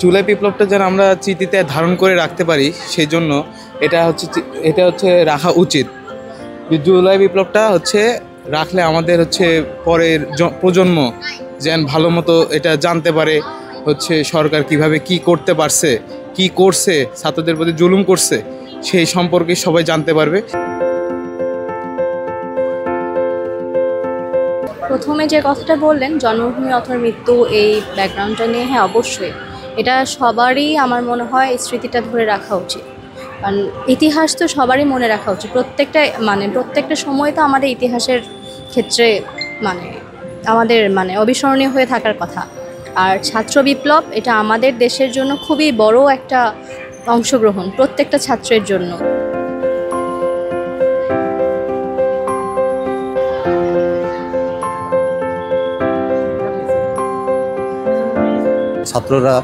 জুলাই বিপ্লবটা যেন আমরা স্মৃতিতে ধারণ করে রাখতে পারি, সেই জন্য এটা হচ্ছে রাখা উচিত। জুলাই বিপ্লবটা রাখলে আমাদের পরের প্রজন্ম যেন ভালো মতো এটা জানতে পারে সরকার কিভাবে কি করতে পারছে, কি করছে, ছাত্রদের প্রতি জুলুম করছে, সেই সম্পর্কে সবাই জানতে পারবে। প্রথমে যে কথাটা বললেন জন্মভূমি অথবা মৃত্যু, এই ব্যাকগ্রাউন্ডটা নিয়ে, হ্যাঁ অবশ্যই এটা সবারই আমার মনে হয় স্মৃতিটা ধরে রাখা উচিত। কারণ ইতিহাস তো সবারই মনে রাখা উচিত। প্রত্যেকটা সময় তো আমাদের ইতিহাসের ক্ষেত্রে আমাদের অবিস্মরণীয় হয়ে থাকার কথা। আর ছাত্র বিপ্লব এটা আমাদের দেশের জন্য খুবই বড় একটা অংশগ্রহণ, প্রত্যেকটা ছাত্রের জন্য। ছাত্ররা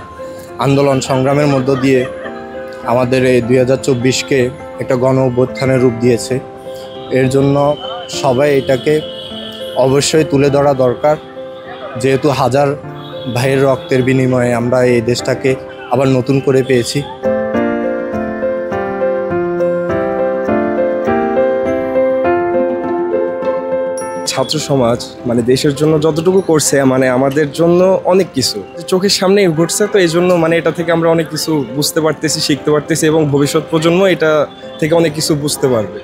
আন্দোলন সংগ্রামের মধ্য দিয়ে আমাদের এই 2024কে একটা গণ অভ্যুত্থানের রূপ দিয়েছে। এর জন্য সবাই এটাকে অবশ্যই তুলে ধরা দরকার, যেহেতু হাজার ভাইয়ের রক্তের বিনিময়ে আমরা এই দেশটাকে আবার নতুন করে পেয়েছি। ছাত্র সমাজ দেশের জন্য যতটুকু করছে আমাদের জন্য অনেক কিছু চোখের সামনে ঘটছে, তো এই জন্য এটা থেকে আমরা অনেক কিছু বুঝতে পারতেছি, শিখতে পারতেছি এবং ভবিষ্যৎ প্রজন্ম এটা থেকে অনেক কিছু বুঝতে পারবে।